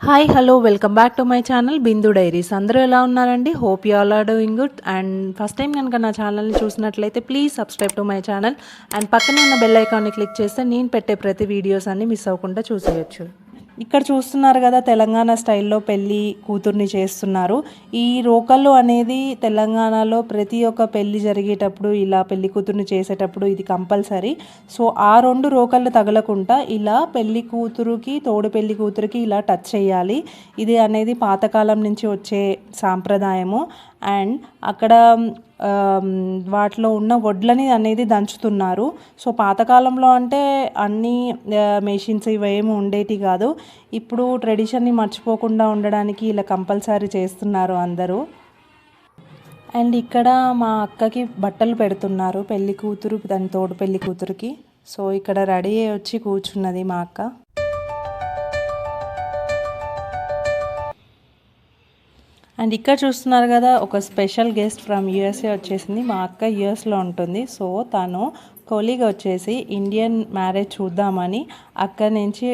Hi hello welcome back to my channel Bindu diaries. అందరూ ఎలా ఉన్నారండి? Hope you all are doing good. And first time కనుక నా ఛానల్ని చూసినట్లయితే please subscribe to my channel and పక్కనే ఉన్న బెల్ ఐకాన్ని క్లిక్ చేస్తే నేను పెట్టే ప్రతి వీడియోస్ అన్ని మిస్ అవ్వకుండా చూసేయచ్చు. ఇక్కడ చూస్తున్నారు కదా, తెలంగాణ స్టైల్లో పెళ్ళి కూతుర్ని చేస్తున్నారు. ఈ రోకళ్ళు అనేది తెలంగాణలో ప్రతి ఒక్క పెళ్ళి జరిగేటప్పుడు ఇలా పెళ్లి కూతుర్ని చేసేటప్పుడు ఇది కంపల్సరీ. సో ఆ రెండు రోకళ్ళు తగలకుండా ఇలా పెళ్లి కూతురుకి తోడు పెళ్లి కూతురికి ఇలా టచ్ చేయాలి. ఇది అనేది పాతకాలం నుంచి వచ్చే సాంప్రదాయము. అండ్ అక్కడ వాటిలో ఉన్న వడ్లని అనేది దంచుతున్నారు. సో పాతకాలంలో అంటే అన్నీ మెషిన్స్ ఇవేమి ఉండేటి కాదు. ఇప్పుడు ట్రెడిషన్ని మర్చిపోకుండా ఉండడానికి ఇలా కంపల్సరీ చేస్తున్నారు అందరూ. అండ్ ఇక్కడ మా అక్కకి బట్టలు పెడుతున్నారు పెళ్లి కూతురు దాని తోడు పెళ్లి కూతురికి. సో ఇక్కడ రెడీ అయ్యి వచ్చి కూర్చున్నది మా అక్క. అండ్ ఇక్కడ చూస్తున్నారు కదా, ఒక స్పెషల్ గెస్ట్ ఫ్రమ్ యూఎస్ఏ వచ్చేసింది. మా అక్క యూఎస్లో ఉంటుంది. సో తను కొలీగ్ వచ్చేసి ఇండియన్ మ్యారేజ్ చూద్దామని అక్కడి నుంచి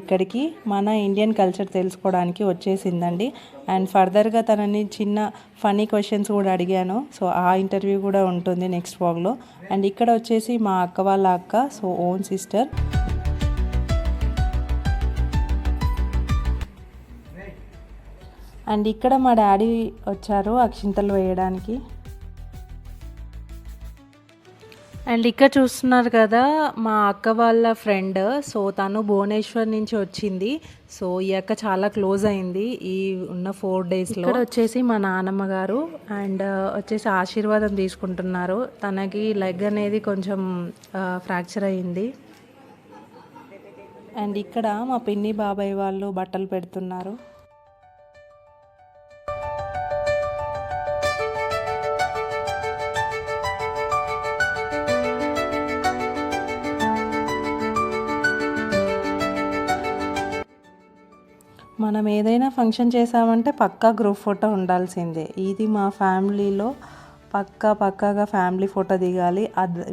ఇక్కడికి మన ఇండియన్ కల్చర్ తెలుసుకోవడానికి వచ్చేసిందండి. అండ్ ఫర్దర్గా తనని చిన్న ఫనీ క్వశ్చన్స్ కూడా అడిగాను. సో ఆ ఇంటర్వ్యూ కూడా ఉంటుంది నెక్స్ట్ వ్లాగ్లో. అండ్ ఇక్కడ వచ్చేసి మా అక్క వాళ్ళ అక్క, సో ఓన్ సిస్టర్. అండ్ ఇక్కడ మా డాడీ వచ్చారు అక్షింతలు వేయడానికి. అండ్ ఇక్కడ చూస్తున్నారు కదా, మా అక్క వాళ్ళ ఫ్రెండ్. సో తను భువనేశ్వర్ నుంచి వచ్చింది. సో ఈ అక్క చాలా క్లోజ్ అయింది ఈ ఉన్న 4 డేస్లో. ఇక్కడ వచ్చేసి మా నాన్నమ్మ గారు అండ్ వచ్చేసి ఆశీర్వాదం తీసుకుంటున్నారు. తనకి లెగ్ అనేది కొంచెం ఫ్రాక్చర్ అయ్యింది. అండ్ ఇక్కడ మా పిన్ని బాబాయ్ వాళ్ళు బట్టలు పెడుతున్నారు. మనం ఏదైనా ఫంక్షన్ చేసామంటే పక్కా గ్రూప్ ఫోటో ఉండాల్సిందే. ఇది మా ఫ్యామిలీలో పక్కాగా ఫ్యామిలీ ఫోటో దిగాలి.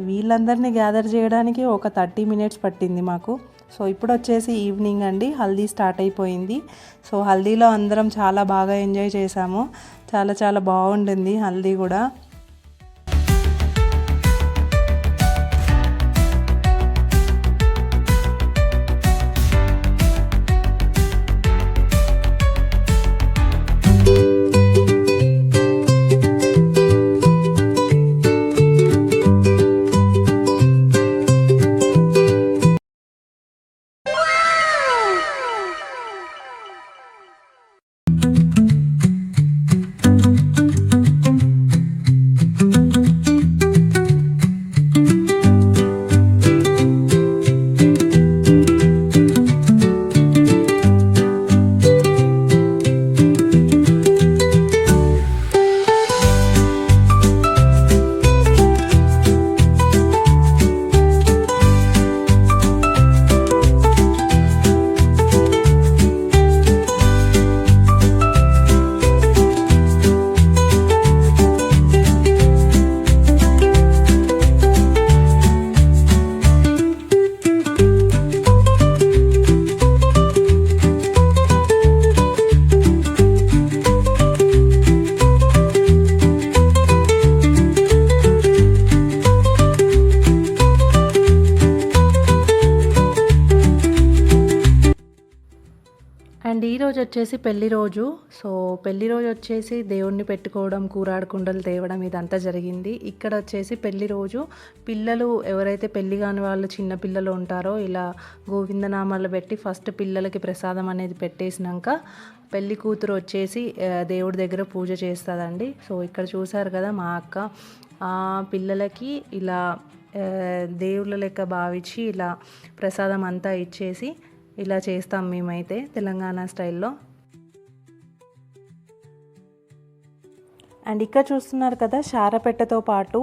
వీళ్ళందరినీ గ్యాదర్ చేయడానికి ఒక 30 మినిట్స్ పట్టింది మాకు. సో ఇప్పుడు వచ్చేసి ఈవినింగ్ అండి, హల్దీ స్టార్ట్ అయిపోయింది. సో హల్దీలో అందరం చాలా బాగా ఎంజాయ్ చేసాము. చాలా బాగుంటుంది హల్దీ కూడా. అండ్ ఈరోజు వచ్చేసి పెళ్లి రోజు. సో పెళ్లి రోజు వచ్చేసి దేవుణ్ణి పెట్టుకోవడం, కూరాడు కుండలు తేవడం ఇదంతా జరిగింది. ఇక్కడ వచ్చేసి పెళ్లి రోజు పిల్లలు ఎవరైతే పెళ్లి కాని వాళ్ళు చిన్న పిల్లలు ఉంటారో ఇలా గోవిందనామాలు పెట్టి ఫస్ట్ పిల్లలకి ప్రసాదం అనేది పెట్టేసినాక పెళ్లి కూతురు వచ్చేసి దేవుడి దగ్గర పూజ చేస్తుందండి. సో ఇక్కడ చూసారు కదా, మా అక్క పిల్లలకి ఇలా దేవుళ్ళ లెక్క భావించి ఇలా ప్రసాదం అంతా ఇచ్చేసి ఇలా చేస్తాం మేమైతే తెలంగాణ స్టైల్లో. అండ్ ఇక్కడ చూస్తున్నారు కదా, శారపెట్టతో పాటు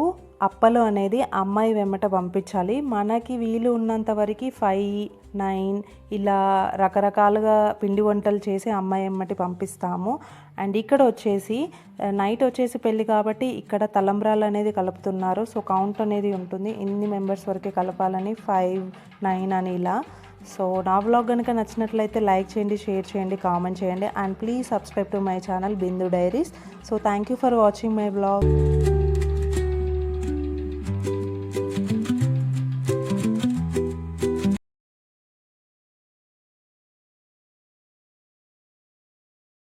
అప్పలు అనేది అమ్మాయి వెంబట పంపించాలి. మనకి వీలు ఉన్నంత వరకు 5, 9 ఇలా రకరకాలుగా పిండి వంటలు చేసి అమ్మాయి వెంబటి పంపిస్తాము. అండ్ ఇక్కడ వచ్చేసి నైట్ వచ్చేసి పెళ్ళి కాబట్టి ఇక్కడ తలంబ్రాలు అనేది కలుపుతున్నారు. సో కౌంట్ అనేది ఉంటుంది, ఇన్ని మెంబర్స్ వరకే కలపాలని 5, 9 అని ఇలా. సో నా వ్లాగ్ కనుక నచ్చినట్లయితే లైక్ చేయండి, షేర్ చేయండి, కామెంట్ చేయండి and please subscribe to my channel Bindu diaries. So thank you for watching my vlog.